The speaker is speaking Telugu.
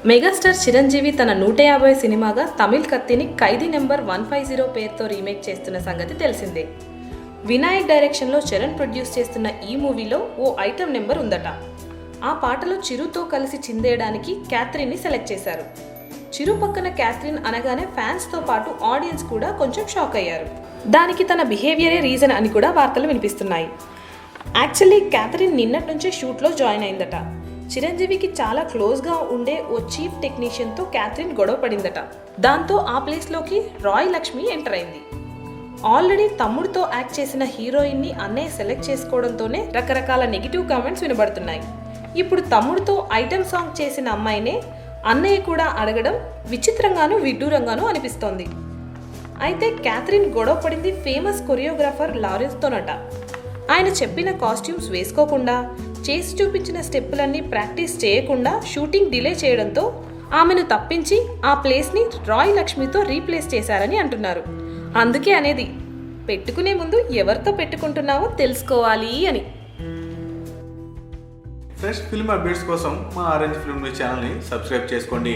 మెగాస్టార్ చిరంజీవి తన 150 సినిమాగా తమిళ్ కత్తిని ఖైదీ నెంబర్ 150 పేరుతో రీమేక్ చేస్తున్న సంగతి తెలిసిందే. వినాయక్ డైరెక్షన్లో చరణ్ ప్రొడ్యూస్ చేస్తున్న ఈ మూవీలో ఓ ఐటమ్ నెంబర్ ఉందట. ఆ పాటలో చిరుతో కలిసి చిందేయడానికి క్యాథరిన్ని సెలెక్ట్ చేశారు. చిరు పక్కన క్యాథరిన్ అనగానే ఫ్యాన్స్తో పాటు ఆడియన్స్ కూడా కొంచెం షాక్ అయ్యారు. దానికి తన బిహేవియరే రీజన్ అని కూడా వార్తలు వినిపిస్తున్నాయి. యాక్చువల్లీ క్యాథరిన్ నిన్నటి నుంచే షూట్లో జాయిన్ అయిందట. చిరంజీవికి చాలా క్లోజ్గా ఉండే ఓ చీఫ్ టెక్నీషియన్తో క్యాథరిన్ గొడవ పడిందట. దాంతో ఆ ప్లేస్లోకి రాయ్ లక్ష్మి ఎంటర్ అయింది. ఆల్రెడీ తమ్ముడితో యాక్ట్ చేసిన హీరోయిన్ని అన్నయ్య సెలెక్ట్ చేసుకోవడంతోనే రకరకాల నెగిటివ్ కామెంట్స్ వినబడుతున్నాయి. ఇప్పుడు తమ్ముడితో ఐటెం సాంగ్ చేసిన అమ్మాయినే అన్నయ్య కూడా అడగడం విచిత్రంగానూ విడ్డూరంగానూ అనిపిస్తోంది. అయితే క్యాథరిన్ గొడవ పడింది ఫేమస్ కొరియోగ్రాఫర్ లారెన్స్తోనట. ఆయన చెప్పిన కాస్ట్యూమ్స్ వేసుకోకుండా, చేసి చూపించిన స్టెప్పులన్నీ ప్రాక్టీస్ చేయకుండా షూటింగ్ డిలే చేయడంతో ఆమెను తప్పించి ఆ ప్లేస్ని రాయ్ లక్ష్మితో రీప్లేస్ చేశారని అంటున్నారు. అందుకే అనేది, పెట్టుకునే ముందు ఎవరితో పెట్టుకుంటున్నావో తెలుసుకోవాలి అని. ఫ్రెష్ ఫిల్మ్ అప్డేట్స్ కోసం మా ఆరెంజ్ ఫిల్మ్ ఛానల్ని సబ్స్క్రైబ్ చేసుకోండి.